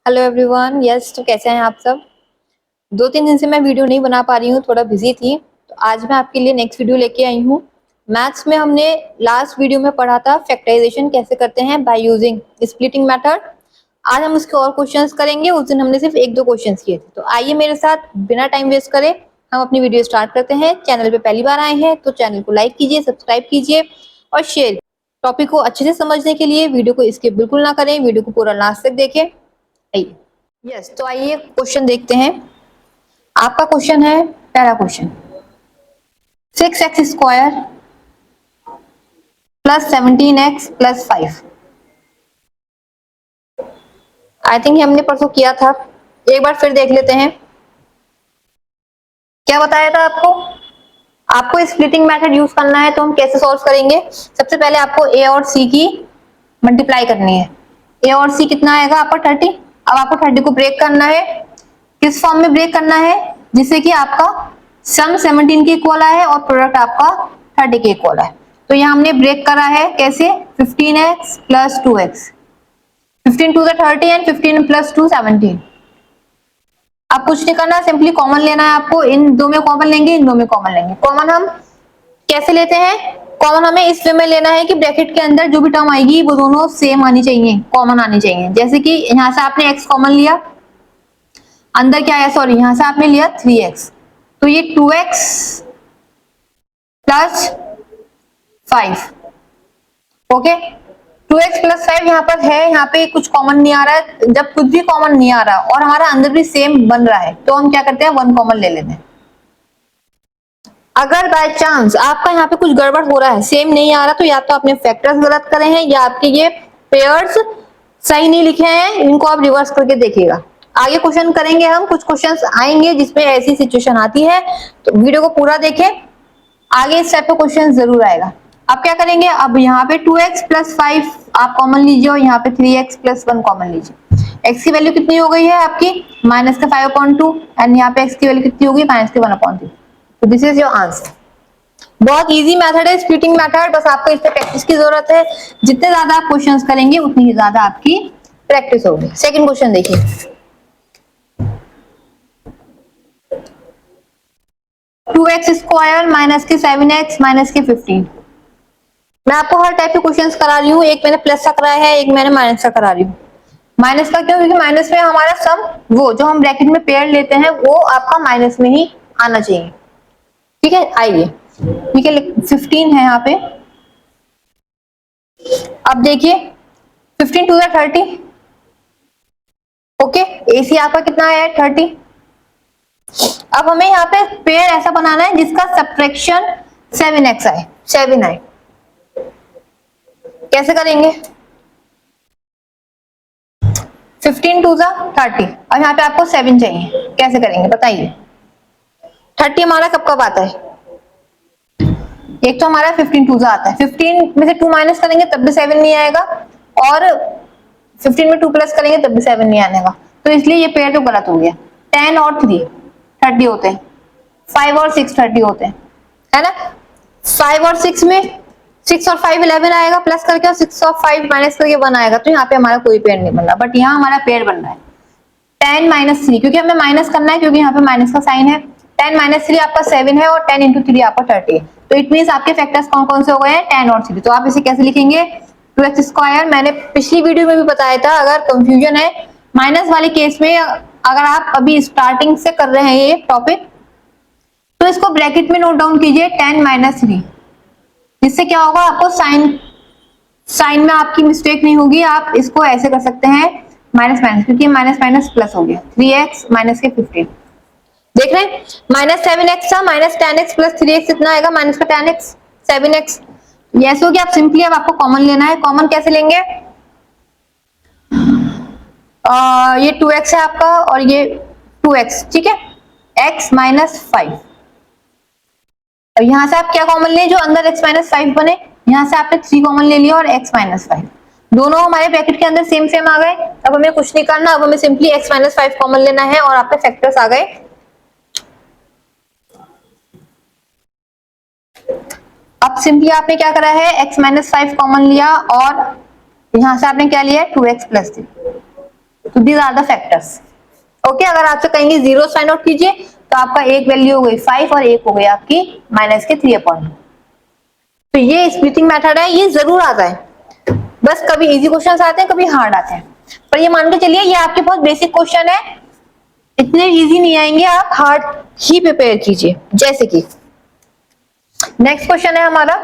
Hello everyone. Yes, तो कैसे हैं आप सब। 2-3 दिन से मैं वीडियो नहीं बना पा रही हूँ, थोड़ा बिजी थी। तो आज मैं आपके लिए नेक्स्ट वीडियो लेके आई हूँ। मैथ्स में हमने लास्ट वीडियो में पढ़ा था फैक्टराइजेशन कैसे करते हैं बाय यूजिंग स्प्लिटिंग मेथड। आज हम उसके और क्वेश्चंस करेंगे। उस दिन हमने सिर्फ 1-2 क्वेश्चंस किए थे। तो आइए मेरे साथ बिना टाइम वेस्ट करे हम अपनी वीडियो स्टार्ट करते हैं। चैनल पे पहली बार आए हैं तो चैनल को लाइक कीजिए, सब्सक्राइब कीजिए और शेयर। टॉपिक को अच्छे से समझने के लिए वीडियो को स्किप बिल्कुल ना करें, वीडियो को पूरा लास्ट तक देखें। आइए तो आइए क्वेश्चन देखते हैं। आपका क्वेश्चन है, पहला question, 6x² plus 17x plus 5। I think हमने परसों किया था, एक बार फिर देख लेते हैं। क्या बताया था आपको? आपको स्प्लिटिंग मेथड यूज करना है। तो हम कैसे सॉल्व करेंगे? सबसे पहले आपको a और c की मल्टीप्लाई करनी है। a और c कितना आएगा आपका 30। अब आपको 30 को ब्रेक करना है। किस फॉर्म में ब्रेक करना है? जिससे कि आपका सम 17 के इक्वल आए और प्रोडक्ट आपका 30 के इक्वल आए। तो यहाँ हमने ब्रेक करा है कैसे? 15x plus 2x, 15 to the 30 and 15 plus 2 17। अब कुछ नहीं करना, सिंपली कॉमन लेना है आपको। इन दो में कॉमन लेंगे, इन दो में कॉमन लेंगे। कॉमन हम कैसे लेते हैं? कॉमन हमें इस वे में लेना है कि ब्रैकेट के अंदर जो भी टर्म आएगी वो दोनों सेम आनी चाहिए, कॉमन आनी चाहिए। जैसे कि यहाँ से आपने x कॉमन लिया, अंदर क्या है, सॉरी यहाँ से आपने लिया 3x, तो ये 2x plus 5। Okay, 2x plus 5 यहाँ पर है, यहाँ पे कुछ कॉमन नहीं आ रहा है। जब कुछ भी कॉमन नहीं आ रहा और हमारा अंदर भी सेम बन रहा है तो हम क्या करते हैं, 1 कॉमन ले लेते हैं। अगर बाय चांस आपका यहाँ पे कुछ गड़बड़ हो रहा है, सेम नहीं आ रहा, तो या तो आपने फैक्टर्स गलत करे हैं या आपके ये पेयर्स सही नहीं लिखे हैं। इनको आप रिवर्स करके देखिएगा। आगे क्वेश्चन करेंगे हम, कुछ क्वेश्चंस आएंगे जिसमें ऐसी सिचुएशन आती है, तो वीडियो को पूरा देखें। आगे इस टाइप का क्वेश्चन जरूर आएगा। अब क्या करेंगे, अब यहाँ पे 2x प्लस 5 आप कॉमन लीजिए और यहाँ पे 3x प्लस 1 कॉमन लीजिए। x की वैल्यू कितनी हो गई है आपकी? माइनस का 5/2 एंड यहाँ पे x की वैल्यू कितनी होगी? माइनस के 1/3। तो दिस इज योर आंसर। बहुत इजी मेथड है स्प्लिटिंग मेथड, बस आपको इस पे प्रैक्टिस की जरूरत है। जितने ज्यादा आप क्वेश्चंस करेंगे उतनी ही ज्यादा आपकी प्रैक्टिस होगी। सेकंड क्वेश्चन देखिए, 2x² माइनस के 7x माइनस के 15। मैं आपको हर टाइप के क्वेश्चंस करा रही हूँ। एक मैंने प्लस का कराया है, एक मैंने माइनस का करा रही हूँ। माइनस का क्यों? क्योंकि माइनस में हमारा सम, वो जो हम ब्रैकेट में पेयर लेते हैं वो आपका माइनस में ही आना चाहिए। ठीक है, आइए, ठीक है, 15 है यहाँ पे। अब देखिए 15 टू द 30। ओके, AC आपका कितना है? 30। अब हमें यहाँ पे पेयर ऐसा बनाना है जिसका सब्ट्रैक्शन 7x आए, 7 आए। कैसे करेंगे? 15 टू द 30 और यहाँ पे आपको 7 चाहिए। कैसे करेंगे बताइए? 30 हमारा कब कब आता है? एक तो हमारा 15 टू द आता है, 15 में से 2 माइनस करेंगे तब भी 7 नहीं आएगा, और 15 में 2 प्लस करेंगे तब भी 7 नहीं आएगा। तो इसलिए ये पेयर तो गलत हो गया। 10 और 3 30 होते हैं, 5 और 6 30 होते हैं, है ना। 5 और 6 में 6 और 5 11 आएगा प्लस करके, और 6 और 5 माइनस करके 1 आएगा। तो यहाँ पे हमारा कोई पेयर नहीं बन रहा, बट यहाँ हमारा पेयर बन रहा है 10 माइनस 3, क्योंकि हमें माइनस करना है, क्योंकि यहाँ पे माइनस का साइन है। 10 माइनस 3 आपका 7 है और 10 इंटू 3 आपका 30 है। तो इट मीन आपके फैक्टर्स कौन कौन से हो गए हैं? 10 और 3। तो आप इसे कैसे लिखेंगे? 2x²। मैंने पिछली वीडियो में भी बताया था, अगर कंफ्यूजन है माइनस वाले केस में, अगर आप अभी स्टार्टिंग से कर रहे हैं ये टॉपिक, तो इसको ब्रैकेट में नोट डाउन कीजिए 10 माइनस 3। इससे क्या होगा, आपको साइन में आपकी मिस्टेक नहीं होगी। आप इसको ऐसे कर सकते हैं माइनस माइनस, क्योंकि माइनस माइनस प्लस हो गया। 3x माइनस के 15 देख रहे हैं। माइनस 7x था, माइनस 10x प्लस 3x कितना आएगा? माइनस का 10x 7x। यस हो गया। आप सिंपली अब आपको कॉमन लेना है। कॉमन कैसे लेंगे? ये 2x है आपका और ये 2x, ठीक है, x माइनस 5। और यहां से आप क्या कॉमन ले? जो अंदर x माइनस 5 बने, यहां से आपने 3 कॉमन ले लिया और x माइनस 5। दोनों हमारे ब्रैकेट के अंदर सेम सेम आ गए। अब हमें कुछ नहीं करना, अब हमें सिंपली x माइनस 5 कॉमन लेना है और आपके फैक्टर्स आ गए। अब सिंपली आपने क्या करा है, x माइनस 5 कॉमन लिया और यहां से आपने क्या लिया? 2x plus 3। तो these are the factors. Okay, अगर आपसे कहेंगे जीरो फाइंड आउट कीजिए तो आपका एक वैल्यू हो गई 5 और एक हो गई आपकी माइनस के 3/2। तो ये स्प्लिटिंग मेथड है, ये जरूर आता है, बस कभी इजी क्वेश्चन आते हैं कभी हार्ड आते हैं, पर ये मान के चलिए ये आपके बहुत बेसिक क्वेश्चन है, इतने इजी नहीं आएंगे, आप हार्ड ही प्रिपेयर कीजिए। जैसे कि नेक्स्ट क्वेश्चन है हमारा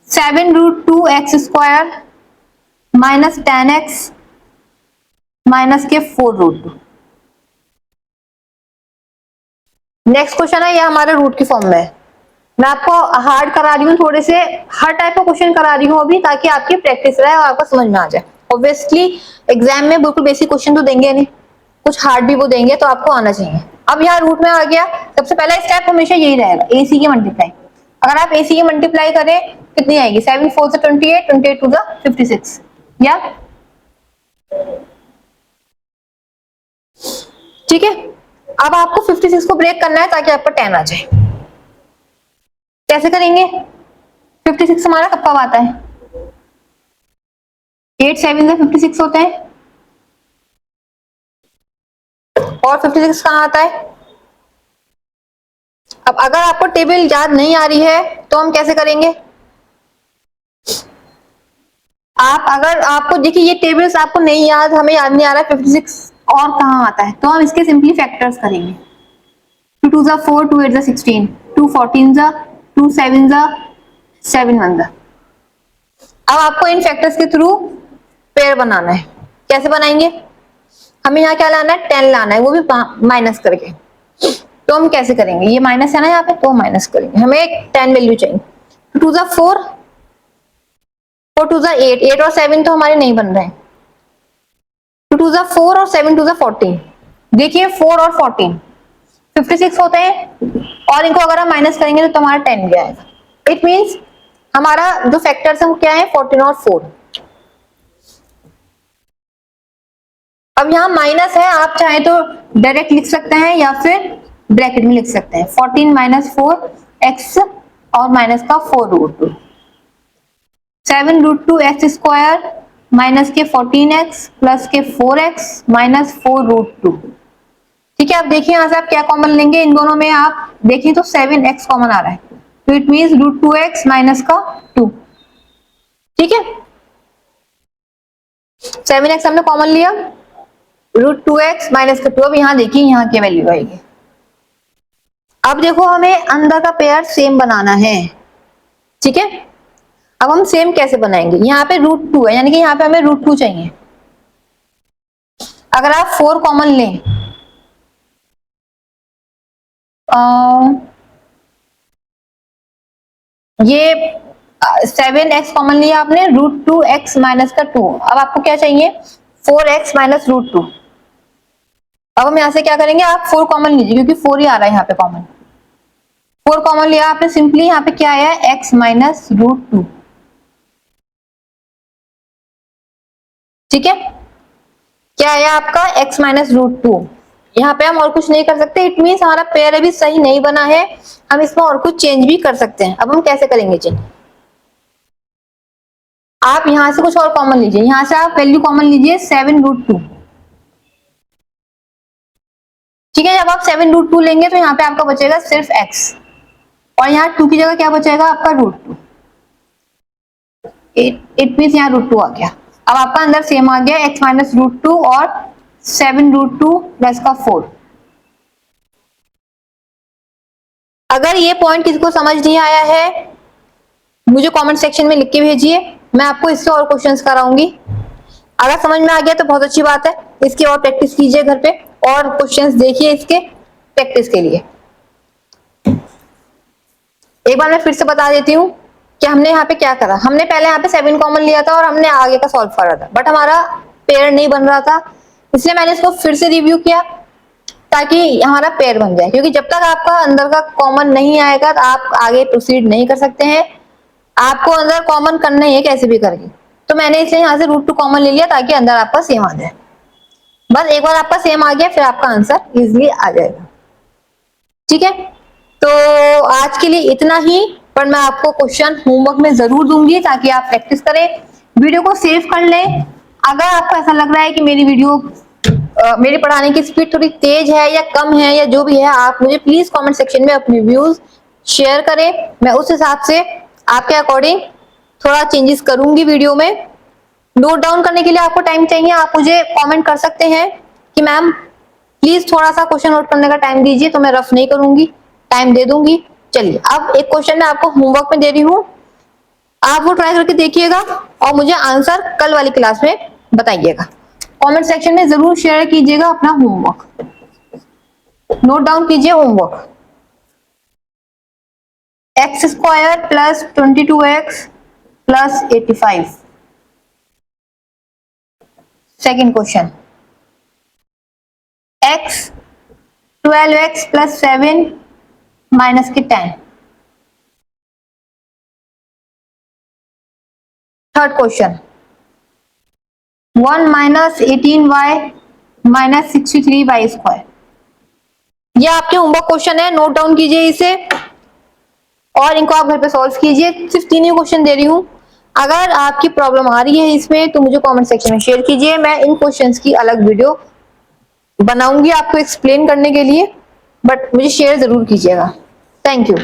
7√2x² माइनस 10x माइनस के 4√2। नेक्स्ट क्वेश्चन है, ये हमारे रूट की फॉर्म में है। मैं आपको हार्ड करा रही हूँ, थोड़े से हर टाइप का क्वेश्चन करा रही हूँ अभी, ताकि आपकी प्रैक्टिस रहे और आपको समझ में आ जाए। ऑब्वियसली एग्जाम में बिल्कुल बेसिक क्वेश्चन तो देंगे नहीं, कुछ हार्ड भी वो देंगे, तो आपको आना चाहिए। अब यहाँ रूट में आ गया, सबसे पहला स्टेप हमेशा यही रहेगा, AC की मल्टीप्लाई। अगर आप AC की मल्टीप्लाई करें कितनी आएगी, 7 4 से 28, 28 2 56, या ठीक है। अब आपको 56 को ब्रेक करना है ताकि आपका 10 आ जाए। कैसे करेंगे, 56 हमारा कब कब आता है, 8 7 से 56 होते हैं, और 56 कहाँ आता है। अब अगर आपको टेबल याद नहीं आ रही है तो हम कैसे करेंगे, आप अगर आपको देखिए ये टेबल्स आपको नहीं याद, हमें याद नहीं आ रहा 56 और कहाँ आता है, तो हम इसके सिंपली फैक्टर्स करेंगे। 2 2 जा 4, 2 8 जा 16, 2 14 जा, 2 7 जा, 7 1 जा। अब आपको इन फैक्टर्स के थ्रू पेयर बनाना है। कैसे बनाएंगे, हमें यहाँ क्या लाना है, 10 लाना है, वो भी माइनस करके। तो हम कैसे करेंगे, ये माइनस है ना यहाँ पे, तो माइनस करेंगे, हमें एक 10 वैल्यू चाहिए। 2 जा 4, 4 2 जा 8, 8 और 7 तो हमारे नहीं बन रहे हैं। 2 2 जा 4 और 7 2 जा 14। देखिए 4 और 14 56 होते हैं, और इनको अगर हम माइनस करेंगे तो हमारा 10 भी आएगा। इट मीन्स हमारा जो फैक्टर्स है वो क्या है, 14 और 4। अब यहाँ माइनस है, आप चाहे तो डायरेक्ट लिख सकते हैं या फिर ब्रैकेट में लिख सकते हैं, 14 माइनस 4x और माइनस का 4√2, 7√2x² माइनस के 14x प्लस के 4x माइनस 4√2। ठीक है, अब देखिए यहाँ से आप क्या कॉमन लेंगे, इन दोनों में आप देखिए तो 7x कॉमन आ रहा है, तो इट मीन्स √2x माइनस का 2। ठीक है, 7x हमने कॉमन लिया, √2x माइनस का 2। अब यहाँ देखिए यहाँ की वैल्यू आएगी। अब देखो हमें अंदर का पेयर सेम बनाना है। ठीक है, अब हम सेम कैसे बनाएंगे, यहाँ पे √2 है, यानी कि यहाँ पे हमें √2 चाहिए। अगर आप 4 कॉमन लें, ये 7x कॉमन लिया आपने, √2x माइनस का 2। अब आपको क्या चाहिए, 4x माइनस √2। अब हम यहाँ से क्या करेंगे, आप 4 कॉमन लीजिए, क्योंकि 4 ही आ रहा है यहाँ पे कॉमन। 4 कॉमन लिया आपने, सिंपली यहाँ पे क्या आया, x माइनस √2। ठीक है, क्या आया आपका, x माइनस √2। यहाँ पे हम और कुछ नहीं कर सकते, इट मीन्स हमारा पेयर अभी सही नहीं बना है, हम इसमें और कुछ चेंज भी कर सकते हैं। अब हम कैसे करेंगे चेंज, आप यहां से कुछ और कॉमन लीजिए, यहां से आप वैल्यू कॉमन लीजिए 7√2। ठीक है, जब आप 7√2 लेंगे तो यहाँ पे आपका बचेगा सिर्फ x, और यहाँ 2 की जगह क्या बचेगा आपका √2। इट मीन्स यहाँ √2 आ गया। अब आपका अंदर सेम आ गया, x माइनस √2 और 7√2 प्लस का 4। अगर ये पॉइंट किसी को समझ नहीं आया है, मुझे कमेंट सेक्शन में लिख के भेजिए, मैं आपको इससे और क्वेश्चंस कराऊंगी। अगर समझ में आ गया तो बहुत अच्छी बात है, इसकी और प्रैक्टिस कीजिए घर पे, और क्वेश्चंस देखिए इसके प्रैक्टिस के लिए। एक बार मैं फिर से बता देती हूँ कि हमने यहाँ पे क्या करा। हमने पहले यहाँ पे 7 कॉमन लिया था और हमने आगे का सॉल्व करा था, बट हमारा पेयर नहीं बन रहा था, इसलिए मैंने इसको फिर से रिव्यू किया ताकि हमारा पेयर बन जाए। क्योंकि जब तक आपका अंदर का कॉमन नहीं आएगा तो आप आगे प्रोसीड नहीं कर सकते हैं, आपको अंदर कॉमन करना ही है कैसे भी करके। तो मैंने इसलिए यहाँ से √2 कॉमन ले लिया ताकि अंदर आपका सेम आ जाए। बस एक बार आपका सेम आ गया फिर आपका आंसर इजिली आ जाएगा। ठीक है, तो आज के लिए इतना ही, पर मैं आपको क्वेश्चन होमवर्क में जरूर दूंगी ताकि आप प्रैक्टिस करें। वीडियो को सेव कर लें, अगर आपको ऐसा लग रहा है कि मेरी वीडियो मेरी पढ़ाने की स्पीड थोड़ी तेज है या कम है या जो भी है, आप मुझे प्लीज कमेंट सेक्शन में अपने व्यूज शेयर करें। मैं उस हिसाब से आपके अकॉर्डिंग थोड़ा चेंजेस करूंगी वीडियो में। नोट डाउन करने के लिए आपको टाइम चाहिए, आप मुझे कमेंट कर सकते हैं कि मैम प्लीज थोड़ा सा क्वेश्चन नोट करने का टाइम दीजिए, तो मैं रफ नहीं करूंगी, टाइम दे दूंगी। चलिए, अब एक क्वेश्चन मैं आपको होमवर्क में दे रही हूँ, आप वो ट्राई करके देखिएगा और मुझे आंसर कल वाली क्लास में बताइएगा। कमेंट सेक्शन में जरूर शेयर कीजिएगा अपना होमवर्क, नोट डाउन कीजिए homework. X square plus 22x plus 85। Second question, x 12x plus 7 minus के 10। Third question, 1 minus 18y minus 63y square. ये आपके होमवर्क क्वेश्चन है, नोट डाउन कीजिए इसे और इनको आप घर पे सॉल्व कीजिए। सिर्फ 3 ही क्वेश्चन दे रही हूँ, अगर आपकी प्रॉब्लम आ रही है इसमें तो मुझे कमेंट सेक्शन में शेयर कीजिए, मैं इन क्वेश्चंस की अलग वीडियो बनाऊंगी आपको एक्सप्लेन करने के लिए, बट मुझे शेयर जरूर कीजिएगा। Thank you.